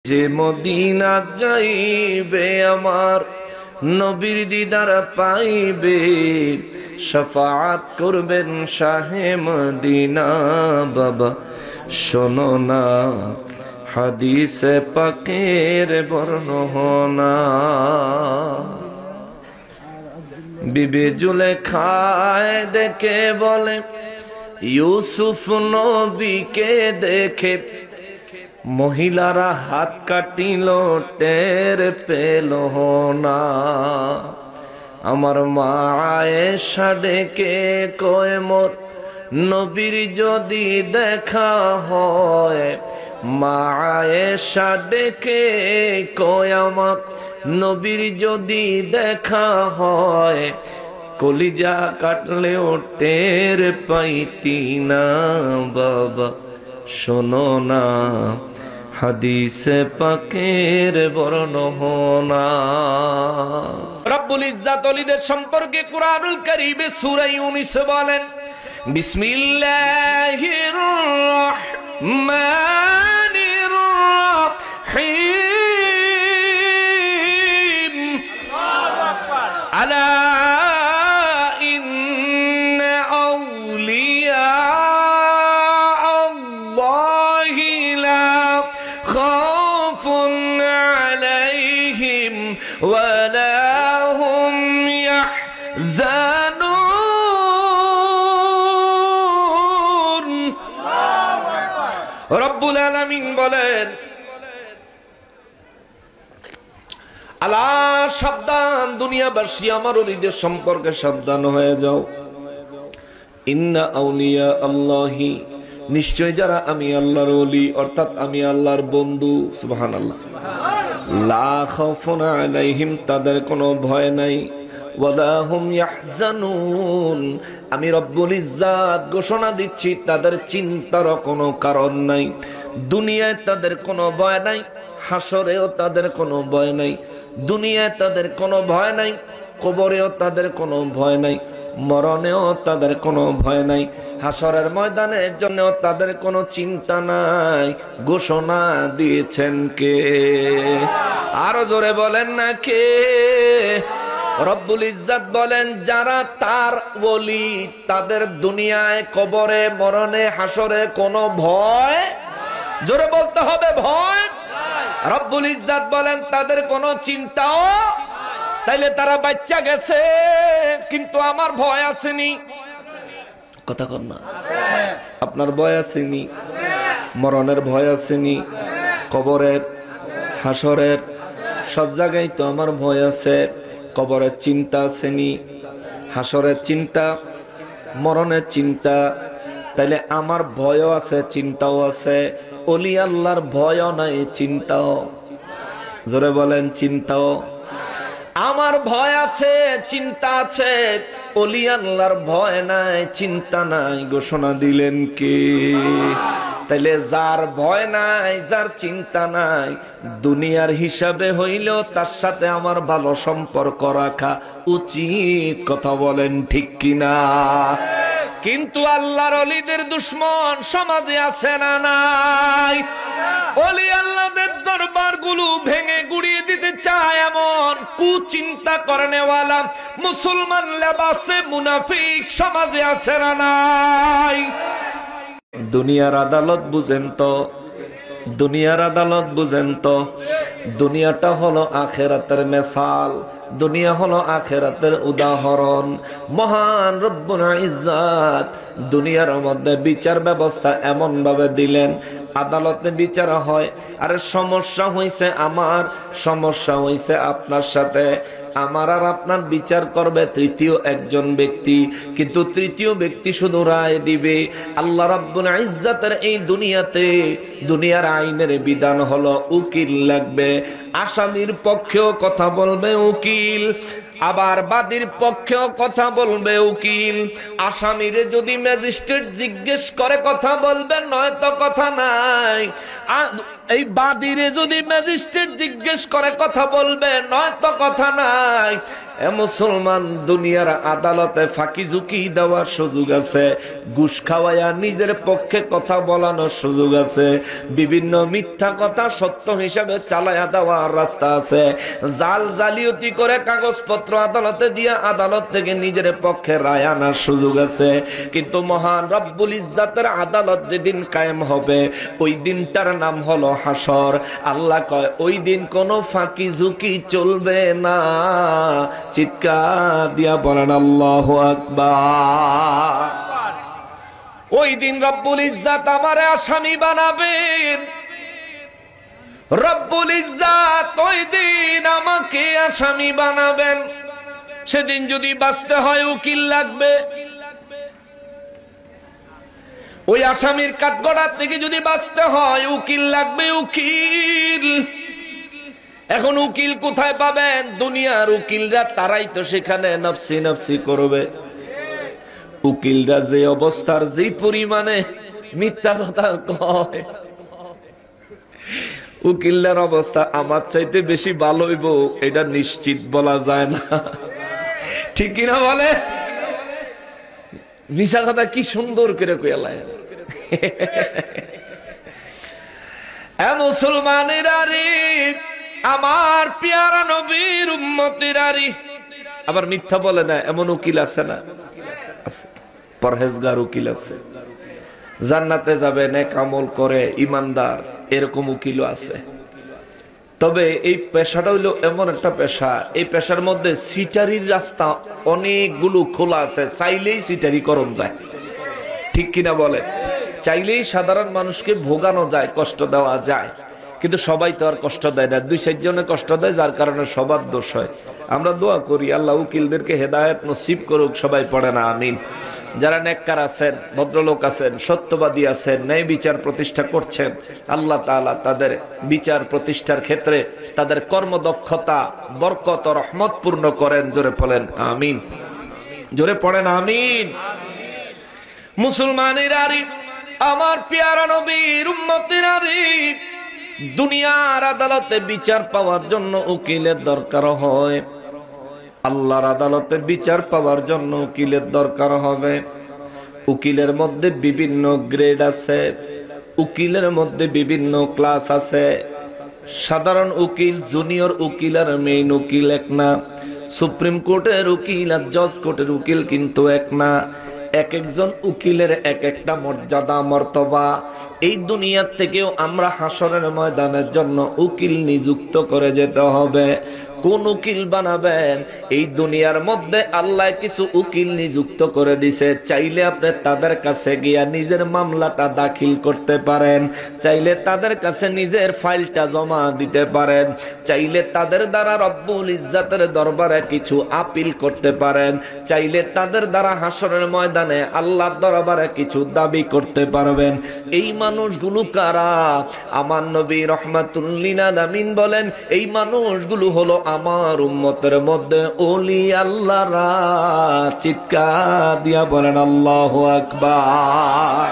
যে মদিনা যাইবে আমার নবীর দিদার পাইবে, শাফাআত করবেন শাহে মদিনা। বাবা শোনো না হাদিসে পাকের বর্ণনা, বিবি জুলেখায় দেখে বলে ইউসুফ নবীকে দেখে মহিলারা হাত কাটিল টের পেল না। আমার মা আয়েশা ডেকে কয় মোর নবীর যদি দেখা হয়, মা আয়েশা ডেকে কয় আমার নবীর যদি দেখা হয়, কলিজা কাটলেও টের পাইতি না। বাবা শোনো না হাদিসে পাকের বর্ণনা। রব্বুল ইজ্জাত ওলিদের সম্পর্কে কুরআনুল কারীমে সূরা ইউনূস বলেন বিসমিল্লাহির রহমানির রহিম। আল্লাহু আকবার। আলা ইন্না আউলিয়া ولا هم يحزنون। রব্বুল আলামিন বলেন আলা সাবধান দুনিয়াবাসী, আমার ওলিদের সম্পর্কে সাবধান হয়ে যাও। ইন্না আউলিয়া আল্লাহি, নিশ্চয় যারা আমি আল্লাহর ওলি অর্থাৎ আমি আল্লাহর বন্ধু, সুবহানাল্লাহ, লা খাউফুন আলাইহিম, তাদের কোনো ভয় নাই, ওয়ালা হুম ইয়াহজানুন, আমি রব্বুল ইজ্জাত ঘোষণা দিচ্ছি তাদের চিন্তার কোনো কারণ নাই। দুনিয়ায় তাদের কোনো ভয় নাই, হাসরেও তাদের কোনো ভয় নাই। দুনিয়ায় তাদের কোনো ভয় নাই, কবরেও তাদের কোনো ভয় নাই, মরণেও তাদের কোনো ভয় নাই, হাসরের ময়দানের জন্য তাদের কোনো চিন্তা নাই। ঘোষণা দিয়েছেন কে? আরো জোরে বলেন না কে? রব্বুল ইজ্জাত বলেন যারা তার ওলি তাদের দুনিয়ায় কবরে মরণে হাসরে কোনো ভয়, জোরে বলতে হবে ভয়। রব্বুল ইজ্জাত বলেন তাদের কোনো চিন্তাও, তাইলে তারা বাচ্চা গেছে কিন্তু আমার ভয় আসেনি। কথা কর না, আপনার ভয় আসেনি? মরণের ভয় আসেনি? কবরের, হাসরের, সব জায়গায় তো আমার ভয় আছে। কবরের চিন্তা আসেনি, হাসরের চিন্তা, মরণের চিন্তা, তাইলে আমার ভয়ও আছে চিন্তাও আছে। ওলি আল্লাহর ভয়ও নাই চিন্তাও, জোরে বলেন চিন্তাও। আমার ভয় আছে চিন্তা আছে, ওলি আল্লাহর ভয় নাই চিন্তা নাই। ঘোষণা দিলেন কে? তাইলে যার ভয় নাই, যার চিন্তা নাই, দুনিয়ার হিসাবে হইলেও তার সাথে আমার ভালো সম্পর্ক রাখা উচিত। কথা বলেন ঠিক কিনা? কিন্তু আল্লাহর ওলিদের দুশমন সমাজে আছে না নাই? ওলি আল্লাহদের দরবার গুলো ভেঙে গুড়িয়ে দিতে চায় এমন কুচিন্তা করেনেওয়ালা মুসলমান লেবাসে মুনাফিক সমাজে আছে না নাই? দুনিয়ার আদালত বুঝেন তো, দুনিয়ার আদালত বুঝেন তো। দুনিয়াটা হলো আখেরাতের মেসাল, দুনিয়া হলো আখেরাতের উদাহরণ। মহান রব্বুল ইজ্জাত দুনিয়ার মধ্যে বিচার ব্যবস্থা এমন ভাবে দিলেন, আদালতে বিচার হয়। আরে সমস্যা হইছে আমার, সমস্যা হইছে আপনার সাথে, আমার আর আপনার বিচার করবে তৃতীয় একজন ব্যক্তি, কিন্তু তৃতীয় ব্যক্তি শুধু রায় দিবে। আল্লাহ রাব্বুল ইজ্জাতের এই দুনিয়াতে দুনিয়ার আইনের বিধান হলো উকিল লাগবে। আসামির পক্ষেও কথা বলবে উকিল, আবার বাদীর পক্ষেও কথা বলবে উকিল। আসামিরে যদি ম্যাজিস্ট্রেট জিজ্ঞেস করে কথা বলবে, নয়তো কথা নাই। এই বাদীরে যদি ম্যাজিস্ট্রেট জিজ্ঞেস করে কথা বলবে, নয়তো কথা নাই। এ মুসলমান, দুনিয়ার আদালতে ফাঁকি ঝুঁকি দেওয়ার সুযোগ আছে, ঘুষ খাওয়াইয়া নিজের পক্ষে কথা বলানোর সুযোগ আছে, বিভিন্ন মিথ্যা কথা সত্য হিসাবে চালাইয়া দেওয়ার রাস্তা আছে, জাল জালিয়াতি করে কাগজপত্র আদালতে দিয়া আদালত থেকে নিজের পক্ষে রায় আনার সুযোগ আছে। কিন্তু মহান রব্বুল ইজ্জাতের আদালত যেদিন কায়েম হবে, ওই দিনটার নাম হলো হাসর। আল্লাহ কয় ওই দিন কোনো ফাঁকি ঝুঁকি চলবে না। চিৎকার দিয়া বলেন আল্লাহু আকবার। ওই দিন রব্বুল ইজ্জাত আমারে আসামি বানাবেন। রব্বুল ইজ্জাত ওই দিন আমাকে আসামি বানাবেন। সেদিন যদি বাঁচতে হয় উকিল লাগবে। ওই আসামির কাঠগড়ার থেকে যদি বাঁচতে হয় উকিল লাগবে, উকিল। এখন উকিল কোথায় পাবেন? দুনিয়ার উকিলরা তারাই তো সেখানে নফসি নফসি করবে। উকিলরা যে অবস্থার যে পরিমাণে মিথ্যা কথা কয়, উকিলদের অবস্থা আমার চাইতে বেশি ভালো হইব এটা নিশ্চিত বলা যায় না। ঠিক কিনা বলে? মিশা কথা কি সুন্দর করে কইলা। মুসলমানেরা রে, আমার পেয়ারা নবীর উম্মতেরা রে, আবার মিথ্যা বলে না এমন উকিল আছে না? আছে, পরহেজগার উকিল আছে, জান্নাতে যাবে নেক আমল করে ইমানদার, এরকম উকিলও আছে। তবে এই পেশাটা হইলো এমন একটা পেশা, এই পেশার মধ্যে সিটারির রাস্তা অনেকগুলো খোলা আছে, চাইলেই সিটারি করণ যায়। ঠিক কিনা বলে? চাইলেই সাধারণ মানুষকে ভোগানো যায়, কষ্ট দেওয়া যায়। কিন্তু সবাই তো আর কষ্ট দেয় না, 2-4 জনে কষ্ট দেয়, যার কারণে সবার দোষ হয়। আমরা দোয়া করি আল্লাহ উকিলদেরকে হেদায়েত নসিব করুক, সবাই পড়ে না আমিন। যারা নেককার আছেন, ভদ্রলোক আছেন, সত্যবাদী আছেন, ন্যায় বিচার প্রতিষ্ঠা করছেন, আল্লাহ তাআলা তাদের বিচার প্রতিষ্ঠার ক্ষেত্রে তাদের কর্মদক্ষতা বরকত ও রহমত পূর্ণ করেন। জোরে পড়েন আমিন, জোরে পড়েন আমিন। মুসলমানেরা রে, আমার পেয়ারা নবীর উম্মতেরা রে, দুনিয়ার আদালতে বিচার পাওয়ার জন্য উকিলের দরকার হয়। আল্লাহর আদালতে বিচার পাওয়ার জন্য উকিলের দরকার হবে। উকিলের মধ্যে বিভিন্ন গ্রেড আছে, উকিলের মধ্যে বিভিন্ন ক্লাস আছে। সাধারণ উকিল, জুনিয়র উকিল আর মেইন উকিল এক না। সুপ্রিম কোর্টের উকিল আর জজ কোর্টের উকিল কিন্তু এক না। এক একজন উকিলের এক একটা মর্যাদা মর্তবা। এই দুনিয়ার থেকেও আমরা হাসরের ময়দানের জন্য উকিল নিযুক্ত করে যেতে হবে। কোন উকিল বানাবেন? এই দুনিয়ার মধ্যে আল্লাহ কিছু উকিল নিযুক্ত করে দিছে, চাইলে আপনি তাদের কাছে গিয়া নিজের মামলাটা দাখিল করতে পারেন, চাইলে তাদের কাছে নিজের ফাইলটা জমা দিতে পারেন, চাইলে তাদের দ্বারা রব্বুল ইজ্জাতের দরবারে কিছু আপিল করতে পারেন, চাইলে তাদের দ্বারা হাসরের ময়দানে আল্লাহর দরবারে কিছু দাবি করতে পারবেন। এই মানুষগুলো কারা? আমার নবী রাহমাতুল লিল আলামিন বলেন, এই মানুষগুলো হলো আমার উম্মতের মধ্যে ওলি আল্লাহরা। চিৎকার দিয়া বলেন আল্লাহু আকবার।